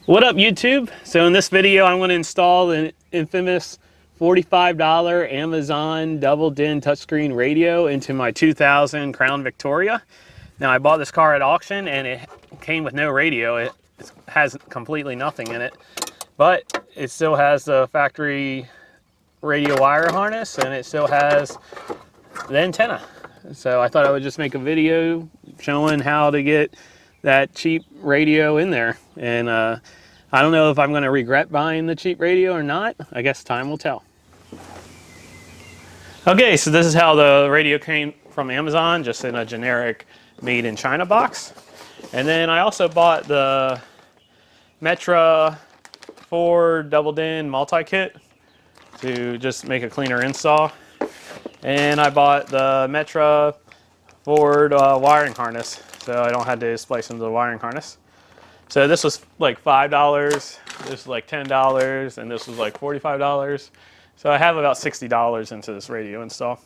What up, YouTube? So in this video I'm going to install the infamous $45 Amazon double din touchscreen radio into my 2000 Crown Victoria. Now I bought this car at auction and it came with no radio. It has completely nothing in it, but it still has the factory radio wire harness and it still has the antenna. So I thought I would just make a video showing how to get that cheap radio in there. And I don't know if I'm going to regret buying the cheap radio or not. I guess time will tell. Okay, so this is how the radio came from Amazon, just in a generic made in China box. And then I also bought the Metra 4 double din multi-kit to just make a cleaner install. And I bought the Metra Ford wiring harness, so I don't have to splice into the wiring harness. So this was like $5, this was like $10, and this was like $45. So I have about $60 into this radio install.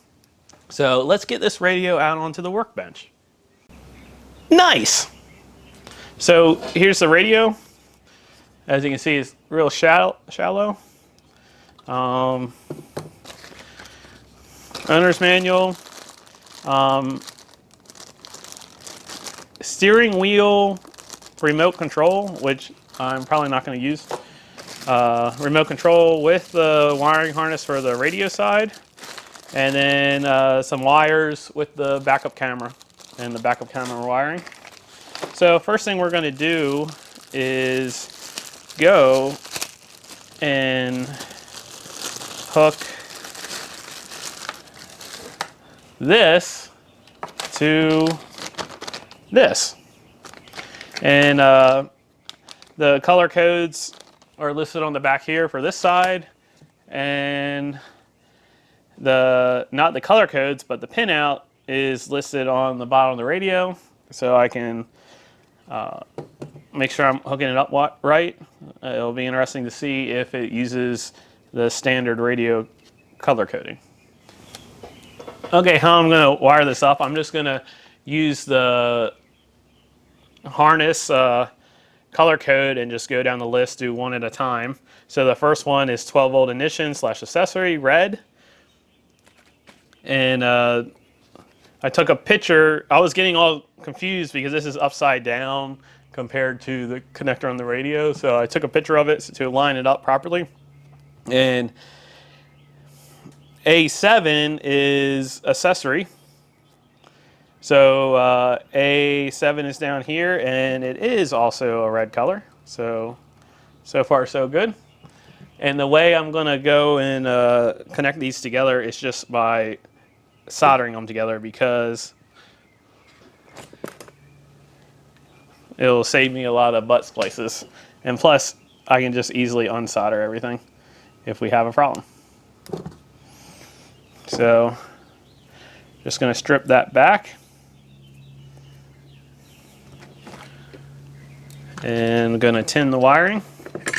So let's get this radio out onto the workbench. Nice! So here's the radio. As you can see, it's real shallow. Owner's manual. Steering wheel remote control, which I'm probably not going to use. Remote control with the wiring harness for the radio side, and then some wires with the backup camera and the backup camera wiring. So first thing we're going to do is go and hook this to this. And the color codes are listed on the back here for this side, and not the color codes, but the pinout is listed on the bottom of the radio, so I can make sure I'm hooking it up right. It'll be interesting to see if it uses the standard radio color coding. Okay, how I'm going to wire this up, I'm just going to use the harness color code and just go down the list, do one at a time. So the first one is 12 volt ignition / accessory, red. And I took a picture. I was getting all confused because this is upside down compared to the connector on the radio. So I took a picture of it to line it up properly. And A7 is accessory. So A7 is down here, and it is also a red color. So far so good. And the way I'm going to go and connect these together is just by soldering them together, because it'll save me a lot of butt splices. And plus, I can just easily unsolder everything if we have a problem. So just going to strip that back. And I'm going to tin the wiring.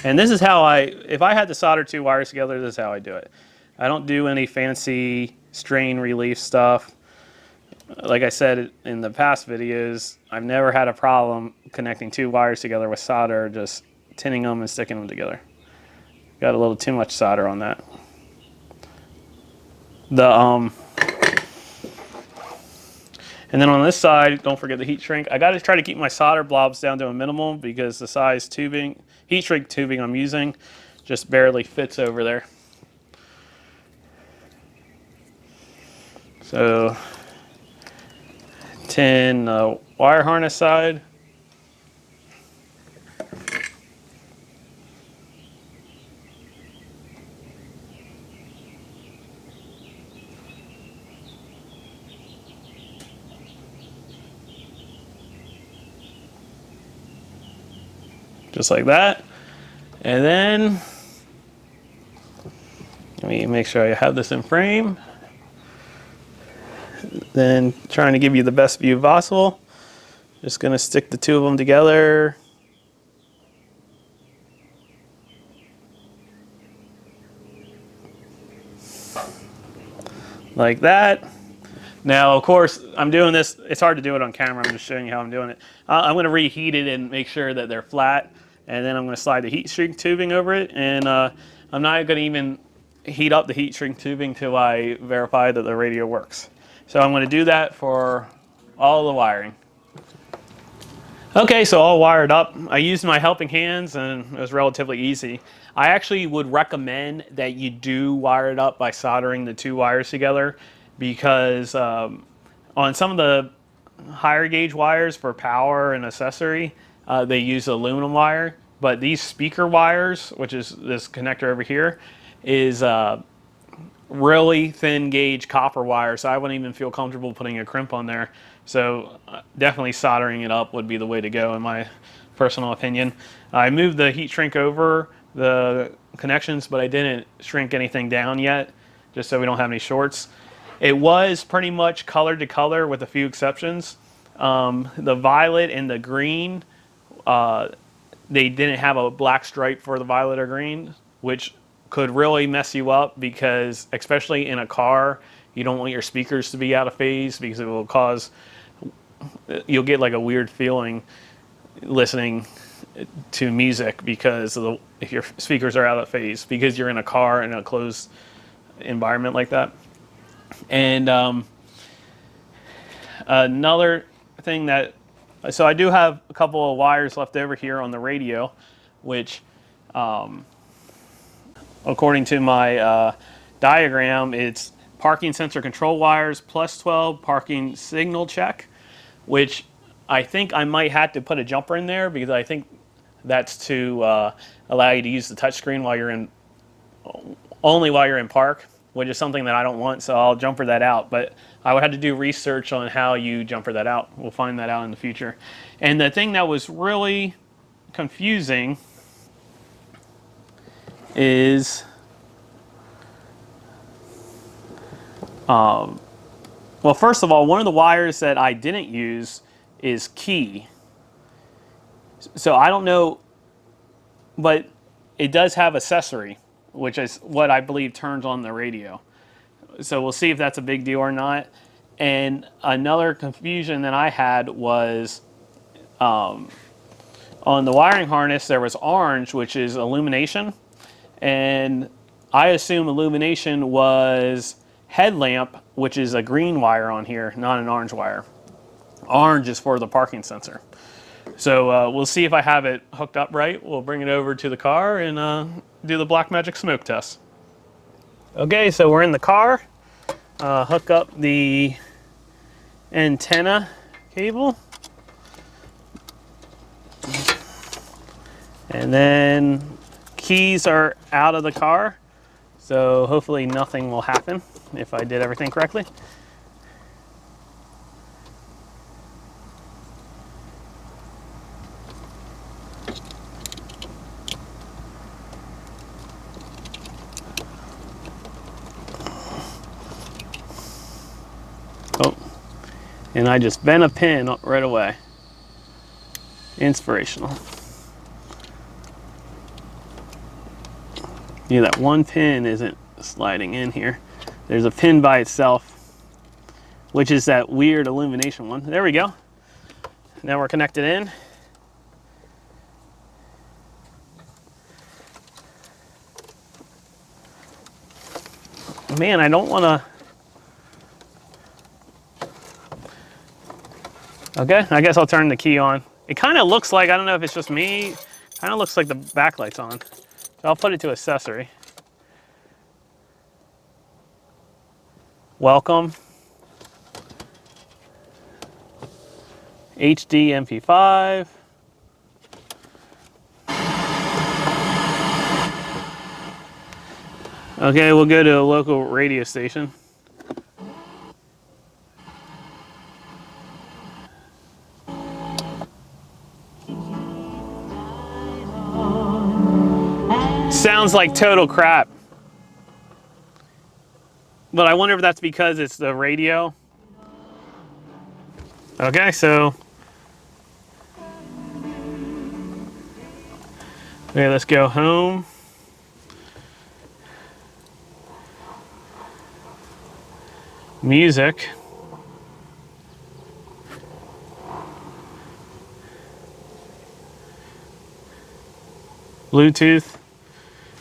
And this is how if I had to solder two wires together, this is how I do it. I don't do any fancy strain relief stuff. Like I said in the past videos, I've never had a problem connecting two wires together with solder, just tinning them and sticking them together. Got a little too much solder on that. And then on this side, don't forget the heat shrink. I got to try to keep my solder blobs down to a minimum because the size tubing, heat shrink tubing I'm using just barely fits over there. So tin wire harness side. Just like that. And then let me make sure I have this in frame. Then trying to give you the best view possible. Just going to stick the two of them together. Like that. Now, of course, I'm doing this. It's hard to do it on camera. I'm just showing you how I'm doing it. I'm going to reheat it and make sure that they're flat. and then I'm going to slide the heat shrink tubing over it, and I'm not going to even heat up the heat shrink tubing till I verify that the radio works. So I'm going to do that for all the wiring. Okay, so all wired up. I used my helping hands and it was relatively easy. I actually would recommend that you do wire it up by soldering the two wires together, because on some of the higher gauge wires for power and accessory, they use aluminum wire. But these speaker wires, which is this connector over here, is really thin gauge copper wire, so I wouldn't even feel comfortable putting a crimp on there. So definitely soldering it up would be the way to go in my personal opinion. I moved the heat shrink over the connections, but I didn't shrink anything down yet, just so we don't have any shorts. It was pretty much color to color with a few exceptions. The violet and the green, they didn't have a black stripe for the violet or green, which could really mess you up, because especially in a car, you don't want your speakers to be out of phase, because it will cause, you'll get like a weird feeling listening to music because of if your speakers are out of phase, because you're in a car in a closed environment like that. And another thing that, so I do have a couple of wires left over here on the radio, which according to my diagram, it's parking sensor control wires plus 12 parking signal check, which I think I might have to put a jumper in there, because I think that's to allow you to use the touchscreen while you're in, only while you're in park, which is something that I don't want, so I'll jumper that out. But I would have to do research on how you jumper that out. We'll find that out in the future. And the thing that was really confusing is, well, first of all, one of the wires that I didn't use is key. So I don't know, but it does have accessory, which is what I believe turns on the radio. So we'll see if that's a big deal or not. And another confusion that I had was on the wiring harness, there was orange, which is illumination. And I assume illumination was headlamp, which is a green wire on here, not an orange wire. Orange is for the parking sensor. So we'll see if I have it hooked up right. We'll bring it over to the car and do the Blackmagic smoke test. Okay, so we're in the car. Hook up the antenna cable. And then keys are out of the car, so hopefully nothing will happen if I did everything correctly. Oh, and I just bent a pin right away. Inspirational. Yeah, that one pin isn't sliding in here. There's a pin by itself, which is that weird illumination one. There we go. Now we're connected in. Man, I don't want to... Okay, I guess I'll turn the key on. It kind of looks like, I don't know if it's just me, kind of looks like the backlight's on. So I'll put it to accessory. Welcome. HD MP5. Okay, we'll go to a local radio station. Sounds like total crap. But I wonder if that's because it's the radio. Okay, so. Okay, let's go home. Music. Bluetooth.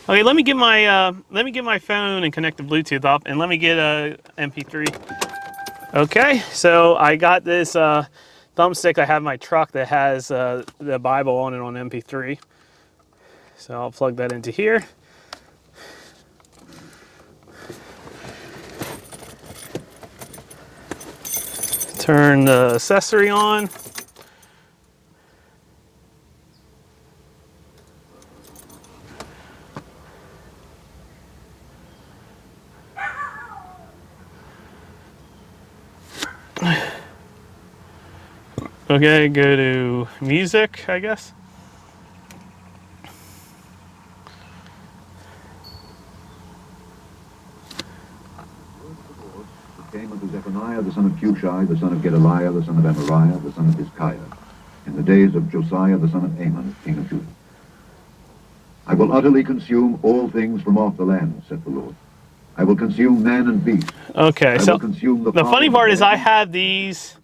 Okay, let me get my phone and connect the Bluetooth up, and let me get a MP3. Okay, so I got this thumbstick I have in my truck that has the Bible on it on MP3. So I'll plug that into here. Turn the accessory on. Okay, go to music, I guess. Came unto Zephaniah the son of Cushai, the son of Gedaliah, the son of Amariah, the son of Hizkiah, in the days of Josiah the son of Amon, king of Judah. I will utterly consume all things from off the land, saith the Lord. I will consume man and beast. Okay, I so will consume the funny fowl part of is the I heavens.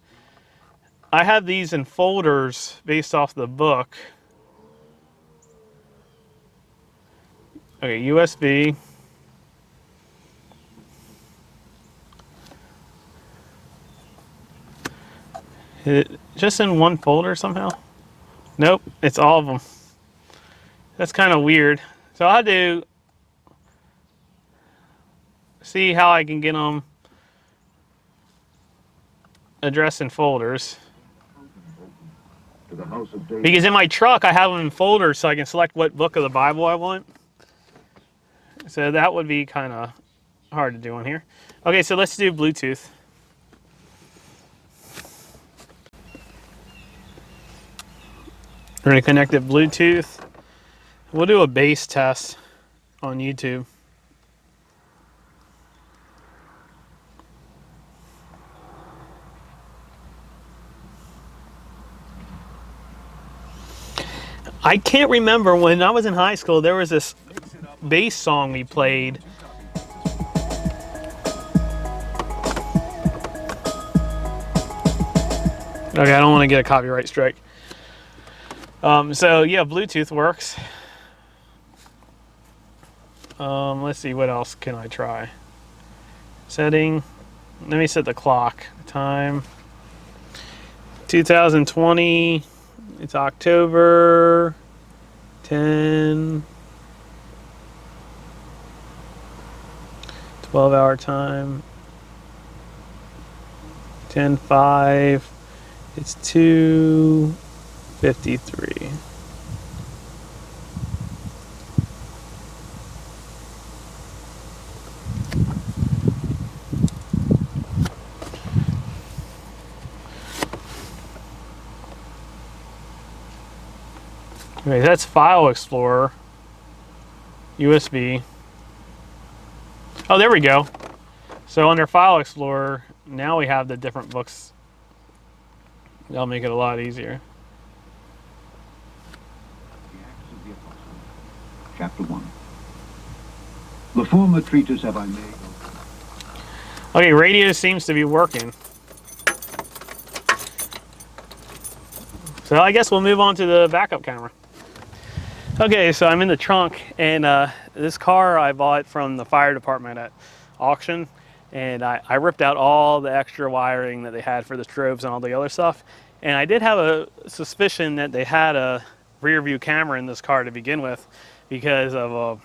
have these in folders based off the book. Okay, USB. Just in one folder somehow? Nope, it's all of them. That's kind of weird. So I had to see how I can get them addressed in folders. To the house of David. Because in my truck I have them in folders so I can select what book of the Bible I want. So that would be kind of hard to do on here. Okay, so let's do Bluetooth. We're going to connect it Bluetooth. We'll do a bass test on YouTube. I can't remember when I was in high school, there was this bass song we played. Okay, I don't want to get a copyright strike. So yeah, Bluetooth works. Let's see, what else can I try? Setting. Let me set the clock. Time. 2020. It's October 10. 12-hour time. 10:05. It's 2:53. Okay, that's File Explorer. USB. Oh, there we go. So under File Explorer, now we have the different books. That'll make it a lot easier. The Acts of the Apostles, chapter 1. The former treatise have I made. Okay, radio seems to be working. So I guess we'll move on to the backup camera. Okay, so I'm in the trunk, and this car I bought from the fire department at auction, and I ripped out all the extra wiring that they had for the strobes and all the other stuff. And I did have a suspicion that they had a rear view camera in this car to begin with because of a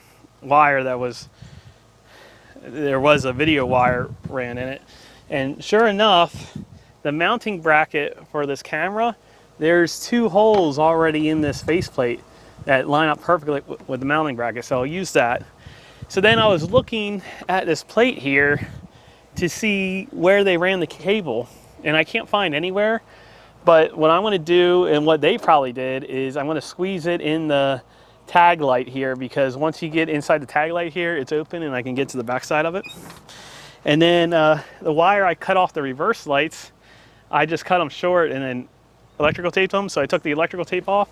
wire that was, there was a video wire ran in it. And sure enough, the mounting bracket for this camera, there's two holes already in this faceplate that line up perfectly with the mounting bracket, so I'll use that. So then I was looking at this plate here to see where they ran the cable, and I can't find anywhere. But what I'm going to do, and what they probably did, is I'm going to squeeze it in the tag light here, because once you get inside the tag light here, it's open and I can get to the back side of it. And then the wire I cut off the reverse lights, I just cut them short and then electrical taped them. So I took the electrical tape off,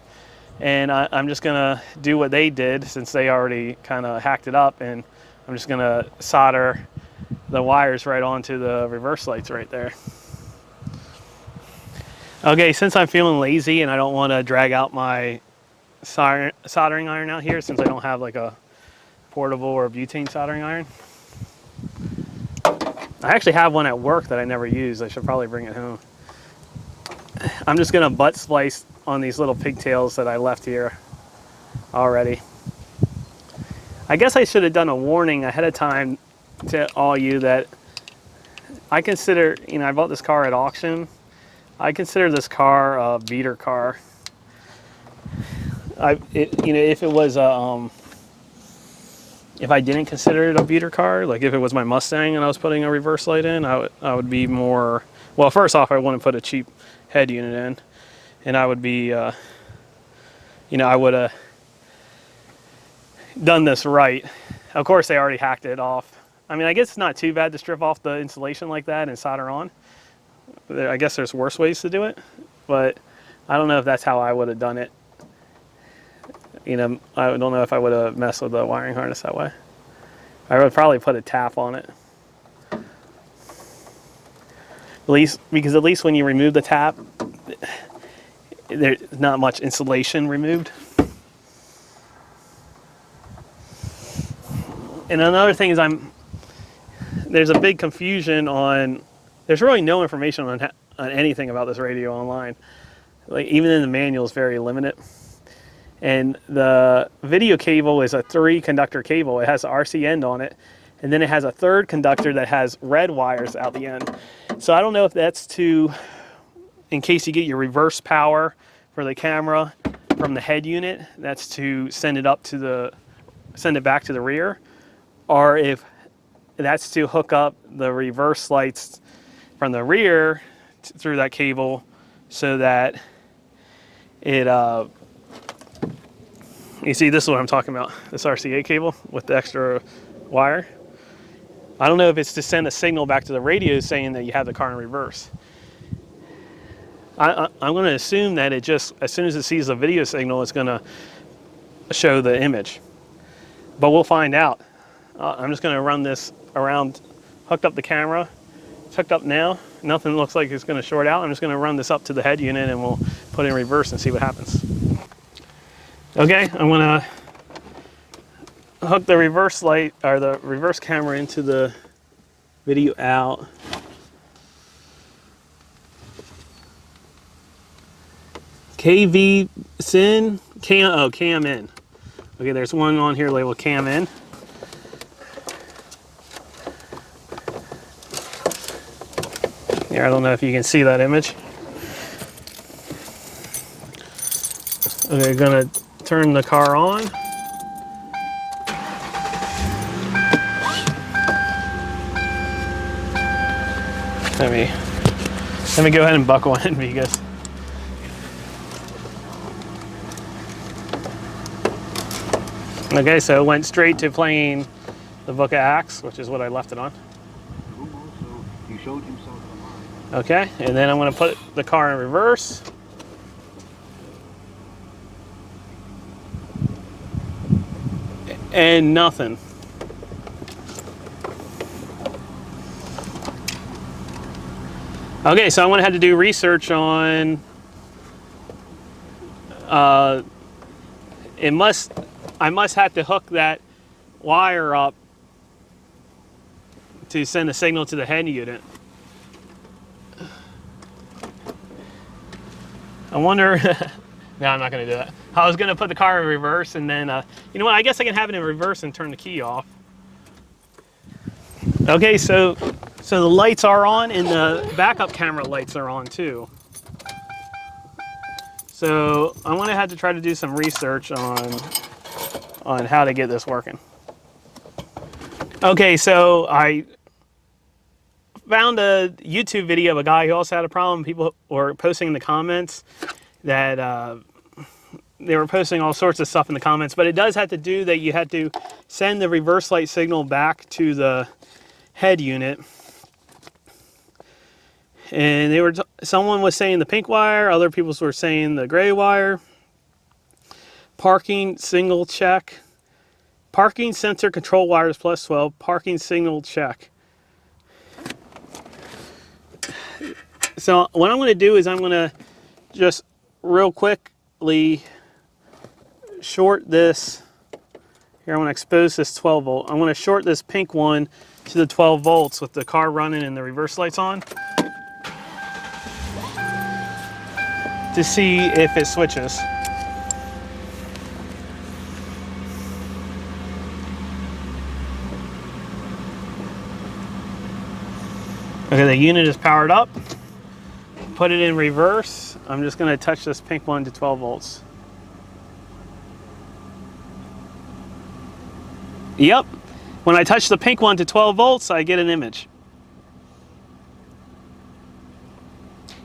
and I'm just gonna do what they did since they already kind of hacked it up, and I'm just gonna solder the wires right onto the reverse lights right there. Okay, since I'm feeling lazy and I don't want to drag out my soldering iron out here since I don't have like a portable or butane soldering iron. I actually have one at work that I never use. I should probably bring it home. I'm just gonna butt splice on these little pigtails that I left here already. I guess I should have done a warning ahead of time to all you that I consider, you know, I bought this car at auction. I consider this car a beater car. You know, if it was a, if I didn't consider it a beater car, like if it was my Mustang and I was putting a reverse light in, I would be more, well, first off, I wouldn't put a cheap head unit in, and I would be, you know, I would have done this right. Of course, they already hacked it off. I mean, I guess it's not too bad to strip off the insulation like that and solder on. I guess there's worse ways to do it, but I don't know if that's how I would have done it. You know, I don't know if I would have messed with the wiring harness that way. I would probably put a tap on it. At least, because at least when you remove the tap, there's not much insulation removed. And another thing is there's a big confusion on, there's really no information on anything about this radio online. Like even in the manual is very limited. And the video cable is a 3-conductor cable. It has an RC end on it. And then it has a third conductor that has red wires out the end. So I don't know if that's in case you get your reverse power for the camera from the head unit, that's to send it back to the rear, or if that's to hook up the reverse lights from the rear through that cable so that it, you see, this is what I'm talking about, this RCA cable with the extra wire. I don't know if it's to send a signal back to the radio saying that you have the car in reverse. I'm going to assume that it just, as soon as it sees a video signal, it's going to show the image. But we'll find out. I'm just going to run this around, hooked up the camera. It's hooked up now. Nothing looks like it's going to short out. I'm just going to run this up to the head unit and we'll put it in reverse and see what happens. Okay, I'm going to hook the reverse light, or the reverse camera, into the video out. KV SIN, cam in. Okay, there's one on here labeled cam in. Here, I don't know if you can see that image. Okay, gonna turn the car on. Let me go ahead and buckle in because okay, so it went straight to playing the Book of Acts, which is what I left it on. He showed himself alive. Okay, and then I'm going to put the car in reverse. And nothing. Okay, so I went ahead to do research on I must have to hook that wire up to send a signal to the head unit. I wonder, no, I'm not gonna do that. I was gonna put the car in reverse and then, you know what, I guess I can have it in reverse and turn the key off. Okay, so the lights are on and the backup camera lights are on too. So I'm gonna have to try to do some research on how to get this working. Okay, so I found a YouTube video of a guy who also had a problem. People were posting in the comments that they were posting all sorts of stuff in the comments, but it does have to do that you had to send the reverse light signal back to the head unit. And they were someone was saying the pink wire, other people were saying the gray wire. Parking signal check. Parking sensor control wires plus 12. Parking signal check. So what I'm going to do is I'm going to just real quickly short this. Here, I'm going to expose this 12 volt. I'm going to short this pink one to the 12 volts with the car running and the reverse lights on to see if it switches. Okay, the unit is powered up. Put it in reverse. I'm just going to touch this pink one to 12 volts. Yep. When I touch the pink one to 12 volts, I get an image.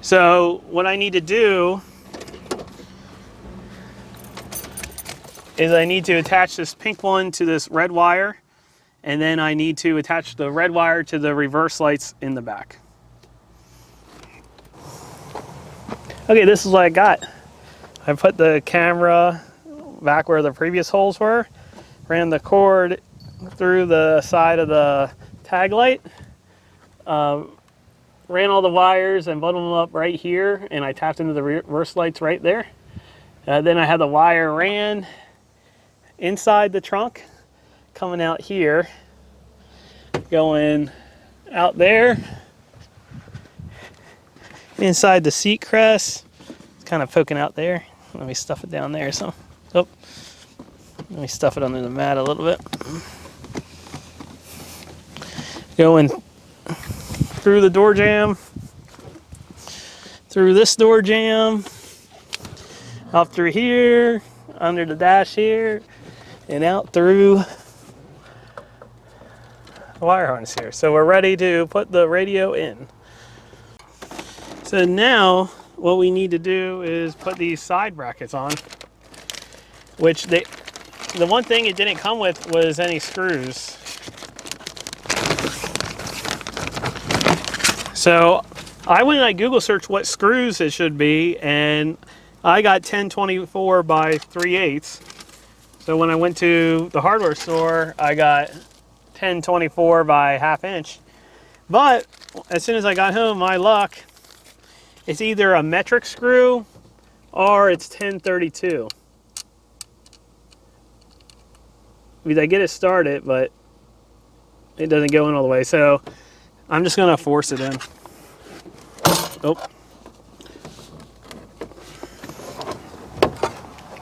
So what I need to do is I need to attach this pink one to this red wire, and then I need to attach the red wire to the reverse lights in the back. Okay, this is what I got. I put the camera back where the previous holes were, ran the cord through the side of the tag light, ran all the wires and bundled them up right here, and I tapped into the reverse lights right there. Then I had the wire ran inside the trunk, coming out here, going out there, inside the seat crest. It's kind of poking out there. Let me stuff it down there. So, oh, let me stuff it under the mat a little bit. Going through the door jamb, through this door jamb, up through here, under the dash here, and out through the wire harness here. So we're ready to put the radio in. So now what we need to do is put these side brackets on, which the one thing it didn't come with was any screws. So I went and I Google searched what screws it should be, and I got 1024 by 3/8. So when I went to the hardware store, I got 1024 by 1/2 inch. But as soon as I got home, my luck, it's either a metric screw or it's 1032. I mean, I get it started, but it doesn't go in all the way. So I'm just gonna force it in. Oh.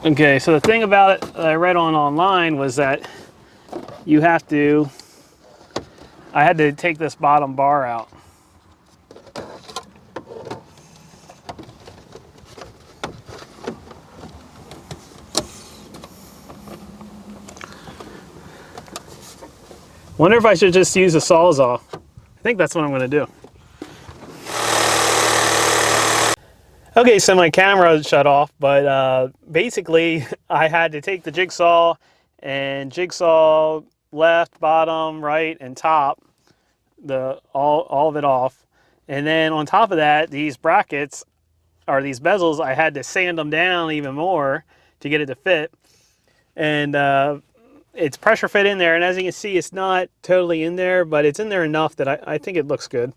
Okay, so the thing about it that I read online was that you have to, I had to take this bottom bar out. Wonder if I should just use a Sawzall. I think that's what I'm gonna do. Okay, so my camera shut off, but basically I had to take the jigsaw and jigsaw left, bottom, right, and top, all of it off. And then on top of that, these brackets, or these bezels, I had to sand them down even more to get it to fit. And it's pressure fit in there, and as you can see, it's not totally in there, but it's in there enough that I think it looks good.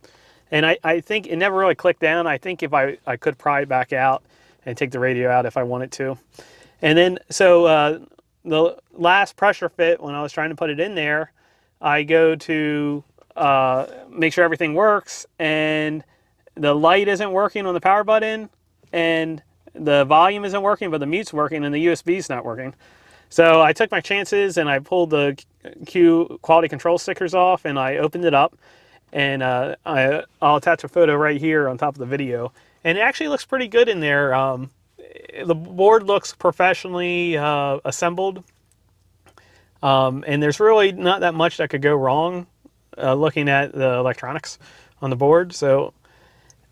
And I think it never really clicked down. I think if I could pry it back out and take the radio out if I wanted to. And then, so the last pressure fit, when I was trying to put it in there, I go to make sure everything works, and the light isn't working on the power button, and the volume isn't working, but the mute's working, and the USB's not working. So I took my chances, and I pulled the Q quality control stickers off, and I opened it up. And I'll attach a photo right here on top of the video. And it actually looks pretty good in there. The board looks professionally assembled. And there's really not that much that could go wrong looking at the electronics on the board. So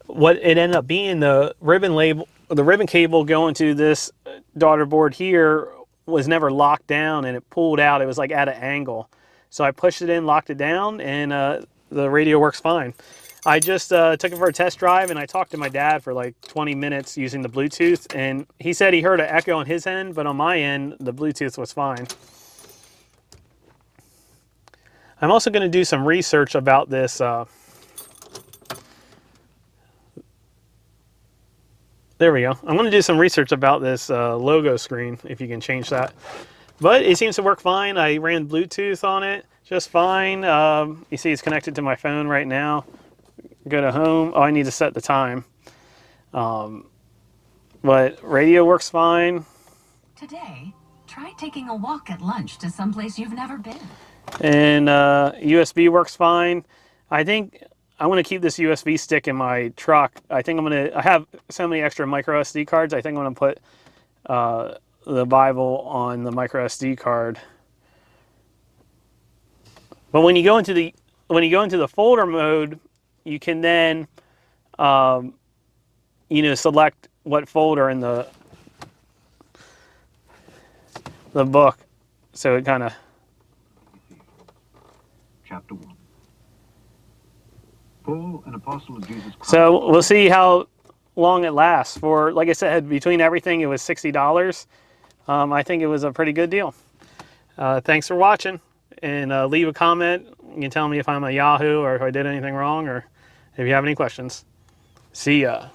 what it ended up being, the ribbon cable going to this daughter board here was never locked down, and it pulled out. It was like at an angle. So I pushed it in, locked it down, and the radio works fine. I just took it for a test drive, and I talked to my dad for like 20 minutes using the Bluetooth, and he said he heard an echo on his end, but on my end, the Bluetooth was fine. I'm also going to do some research about this There we go. I'm going to do some research about this logo screen, if you can change that. But it seems to work fine. I ran Bluetooth on it just fine. You see it's connected to my phone right now. Go to home. Oh, I need to set the time. But radio works fine. Today, try taking a walk at lunch to someplace you've never been. And USB works fine. I think I want to keep this USB stick in my truck. I have so many extra micro SD cards. I think I'm going to put the Bible on the micro SD card. But when you go into the folder mode, you can then select what folder in the book. So it kind of. Chapter 1. Paul, an apostle of Jesus Christ. So we'll see how long it lasts. For, like I said, between everything, it was $60. I think it was a pretty good deal. Thanks for watching, and leave a comment. You can tell me if I'm a Yahoo or if I did anything wrong, or if you have any questions. See ya.